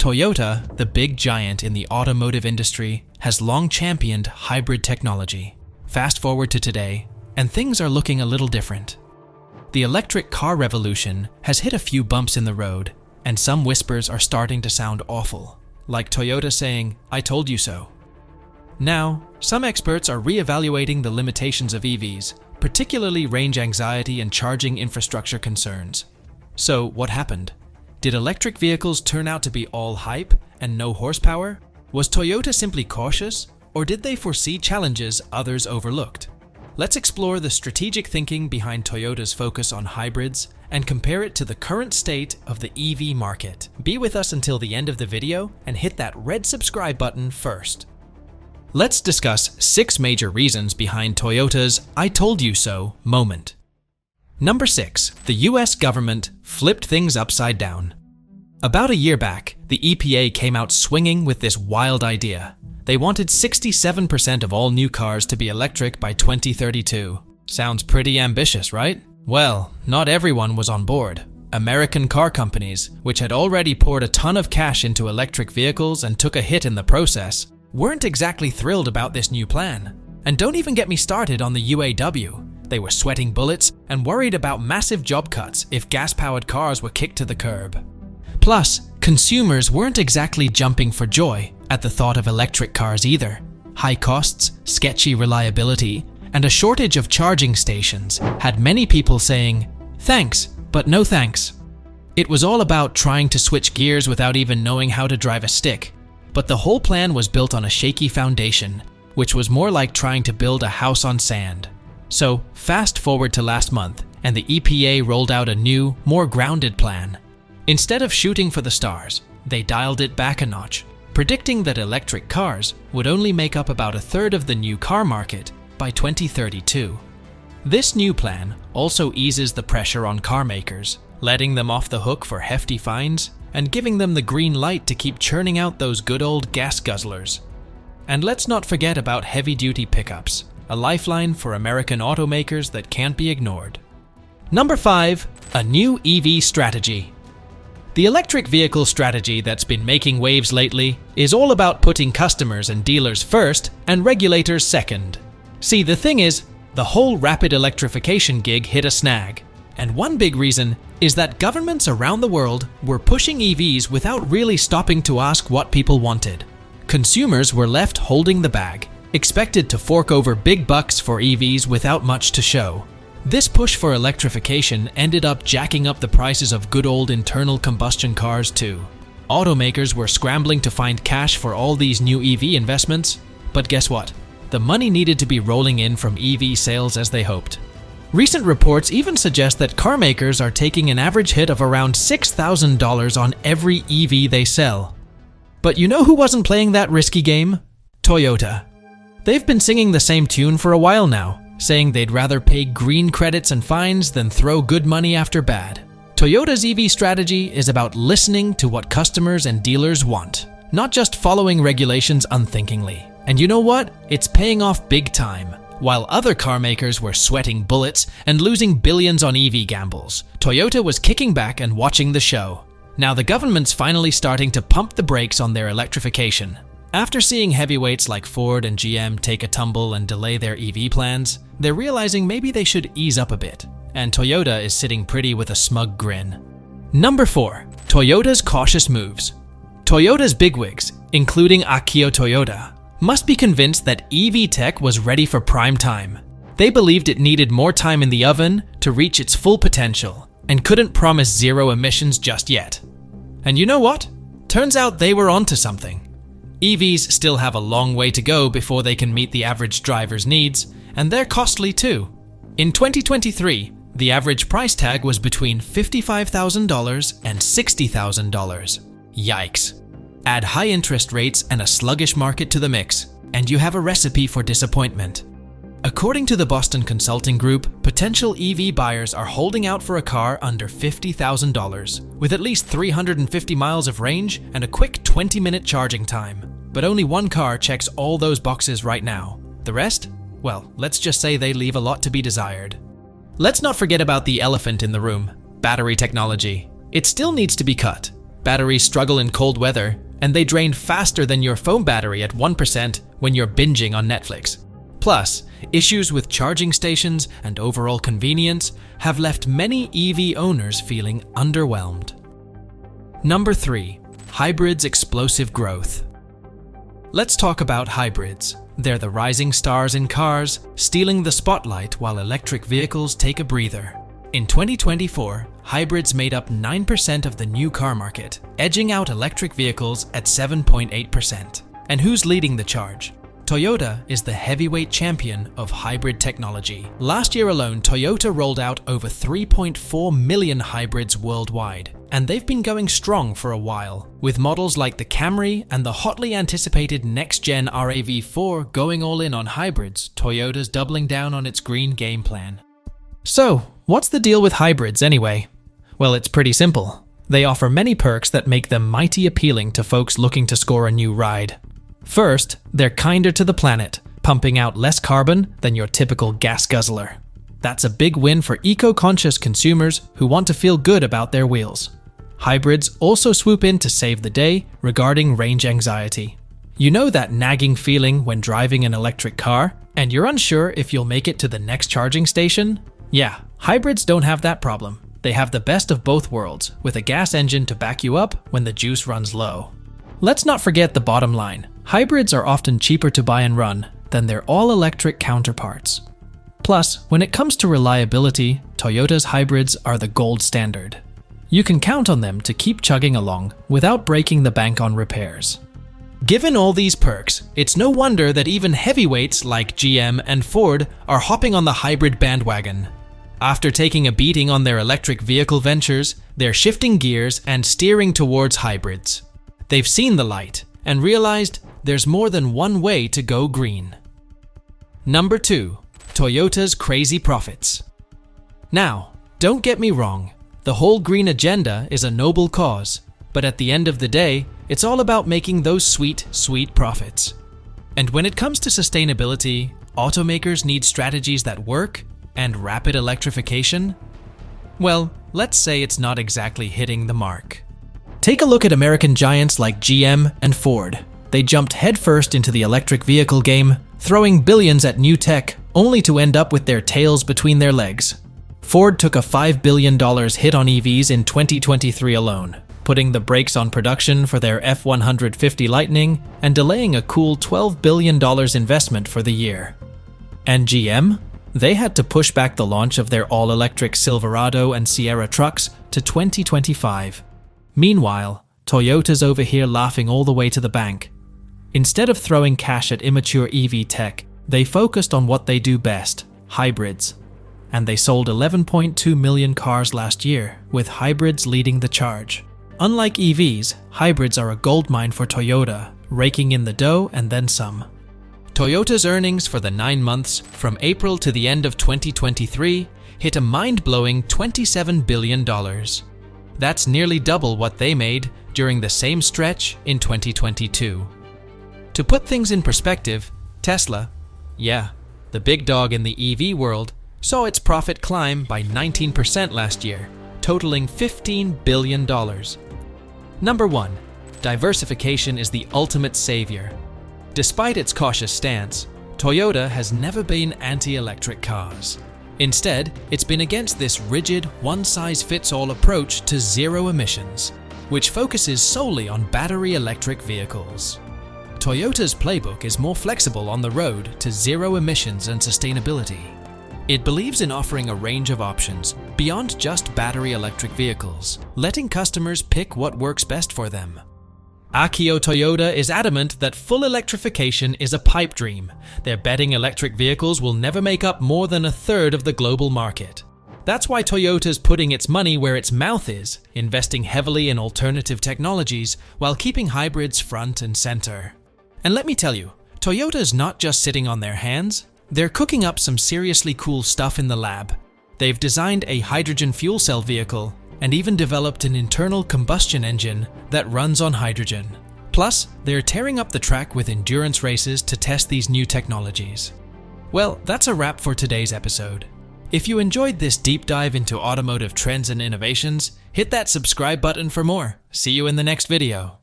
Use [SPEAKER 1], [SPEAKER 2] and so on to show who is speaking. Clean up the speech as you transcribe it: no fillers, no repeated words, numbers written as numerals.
[SPEAKER 1] Toyota, the big giant in the automotive industry, has long championed hybrid technology. Fast forward to today, and things are looking a little different. The electric car revolution has hit a few bumps in the road, and some whispers are starting to sound awful, like Toyota saying, "I told you so." Now, some experts are re-evaluating the limitations of EVs, particularly range anxiety and charging infrastructure concerns. So, what happened? Did electric vehicles turn out to be all hype and no horsepower? Was Toyota simply cautious, or did they foresee challenges others overlooked? Let's explore the strategic thinking behind Toyota's focus on hybrids and compare it to the current state of the EV market. Be with us until the end of the video and hit that red subscribe button first. Let's discuss 6 major reasons behind Toyota's "I told you so" moment. Number 6. The US government flipped things upside down. About a year back, the EPA came out swinging with this wild idea. They wanted 67% of all new cars to be electric by 2032. Sounds pretty ambitious, right? Well, not everyone was on board. American car companies, which had already poured a ton of cash into electric vehicles and took a hit in the process, weren't exactly thrilled about this new plan. And don't even get me started on the UAW. They were sweating bullets and worried about massive job cuts if gas-powered cars were kicked to the curb. Plus, consumers weren't exactly jumping for joy at the thought of electric cars either. High costs, sketchy reliability, and a shortage of charging stations had many people saying, "Thanks, but no thanks." It was all about trying to switch gears without even knowing how to drive a stick. But the whole plan was built on a shaky foundation, which was more like trying to build a house on sand. So, fast forward to last month, and the EPA rolled out a new, more grounded plan. Instead of shooting for the stars, they dialed it back a notch, predicting that electric cars would only make up about a third of the new car market by 2032. This new plan also eases the pressure on car makers, letting them off the hook for hefty fines and giving them the green light to keep churning out those good old gas guzzlers. And let's not forget about heavy-duty pickups, a lifeline for American automakers that can't be ignored. Number 5. A new EV strategy. The electric vehicle strategy that's been making waves lately is all about putting customers and dealers first and regulators second. See, the thing is, the whole rapid electrification gig hit a snag. And one big reason is that governments around the world were pushing EVs without really stopping to ask what people wanted. Consumers were left holding the bag, expected to fork over big bucks for EVs without much to show. This push for electrification ended up jacking up the prices of good old internal combustion cars too. Automakers were scrambling to find cash for all these new EV investments, but guess what? The money needed to be rolling in from EV sales as they hoped. Recent reports even suggest that car makers are taking an average hit of around $6,000 on every EV they sell. But you know who wasn't playing that risky game? Toyota. They've been singing the same tune for a while now, saying they'd rather pay green credits and fines than throw good money after bad. Toyota's EV strategy is about listening to what customers and dealers want, not just following regulations unthinkingly. And you know what? It's paying off big time. While other car makers were sweating bullets and losing billions on EV gambles, Toyota was kicking back and watching the show. Now the government's finally starting to pump the brakes on their electrification. After seeing heavyweights like Ford and GM take a tumble and delay their EV plans, they're realizing maybe they should ease up a bit, and Toyota is sitting pretty with a smug grin. Number 4. Toyota's cautious moves. Toyota's bigwigs, including Akio Toyoda, must be convinced that EV tech was ready for prime time. They believed it needed more time in the oven to reach its full potential, and couldn't promise zero emissions just yet. And you know what? Turns out they were onto something. EVs still have a long way to go before they can meet the average driver's needs, and they're costly too. In 2023, the average price tag was between $55,000 and $60,000. Yikes. Add high interest rates and a sluggish market to the mix, and you have a recipe for disappointment. According to the Boston Consulting Group, potential EV buyers are holding out for a car under $50,000, with at least 350 miles of range and a quick 20-minute charging time. But only one car checks all those boxes right now. The rest? Well, let's just say they leave a lot to be desired. Let's not forget about the elephant in the room, battery technology. It still needs to be cut. Batteries struggle in cold weather, and they drain faster than your phone battery at 1% when you're binging on Netflix. Plus, issues with charging stations and overall convenience have left many EV owners feeling underwhelmed. Number 3. Hybrids' explosive growth. Let's talk about hybrids. They're the rising stars in cars, stealing the spotlight while electric vehicles take a breather. In 2024, hybrids made up 9% of the new car market, edging out electric vehicles at 7.8%. And who's leading the charge? Toyota is the heavyweight champion of hybrid technology. Last year alone, Toyota rolled out over 3.4 million hybrids worldwide, and they've been going strong for a while, with models like the Camry and the hotly anticipated next-gen RAV4 going all in on hybrids. Toyota's doubling down on its green game plan. So, what's the deal with hybrids anyway? Well, it's pretty simple. They offer many perks that make them mighty appealing to folks looking to score a new ride. First, they're kinder to the planet, pumping out less carbon than your typical gas guzzler. That's a big win for eco-conscious consumers who want to feel good about their wheels. Hybrids also swoop in to save the day regarding range anxiety. You know that nagging feeling when driving an electric car, and you're unsure if you'll make it to the next charging station? Yeah, hybrids don't have that problem. They have the best of both worlds, with a gas engine to back you up when the juice runs low. Let's not forget the bottom line. Hybrids are often cheaper to buy and run than their all-electric counterparts. Plus, when it comes to reliability, Toyota's hybrids are the gold standard. You can count on them to keep chugging along without breaking the bank on repairs. Given all these perks, it's no wonder that even heavyweights like GM and Ford are hopping on the hybrid bandwagon. After taking a beating on their electric vehicle ventures, they're shifting gears and steering towards hybrids. They've seen the light and realized there's more than one way to go green. Number 2. Toyota's crazy profits. Now, don't get me wrong, the whole green agenda is a noble cause, but at the end of the day, it's all about making those sweet, sweet profits. And when it comes to sustainability, automakers need strategies that work, and rapid electrification? Well, let's say it's not exactly hitting the mark. Take a look at American giants like GM and Ford. They jumped headfirst into the electric vehicle game, throwing billions at new tech, only to end up with their tails between their legs. Ford took a $5 billion hit on EVs in 2023 alone, putting the brakes on production for their F-150 Lightning and delaying a cool $12 billion investment for the year. And GM? They had to push back the launch of their all-electric Silverado and Sierra trucks to 2025. Meanwhile, Toyota's over here laughing all the way to the bank. Instead of throwing cash at immature EV tech, they focused on what they do best, hybrids. And they sold 11.2 million cars last year, with hybrids leading the charge. Unlike EVs, hybrids are a goldmine for Toyota, raking in the dough and then some. Toyota's earnings for the 9 months from April to the end of 2023 hit a mind-blowing $27 billion. That's nearly double what they made during the same stretch in 2022. To put things in perspective, Tesla, yeah, the big dog in the EV world, saw its profit climb by 19% last year, totaling $15 billion. Number 1. Diversification is the ultimate savior. Despite its cautious stance, Toyota has never been anti-electric cars. Instead, it's been against this rigid, one-size-fits-all approach to zero emissions, which focuses solely on battery electric vehicles. Toyota's playbook is more flexible on the road to zero emissions and sustainability. It believes in offering a range of options beyond just battery electric vehicles, letting customers pick what works best for them. Akio Toyoda is adamant that full electrification is a pipe dream. They're betting electric vehicles will never make up more than a third of the global market. That's why Toyota's putting its money where its mouth is, investing heavily in alternative technologies while keeping hybrids front and center. And let me tell you, Toyota's not just sitting on their hands, they're cooking up some seriously cool stuff in the lab. They've designed a hydrogen fuel cell vehicle and even developed an internal combustion engine that runs on hydrogen. Plus, they're tearing up the track with endurance races to test these new technologies. Well, that's a wrap for today's episode. If you enjoyed this deep dive into automotive trends and innovations, Hit that subscribe button for more. See you in the next video.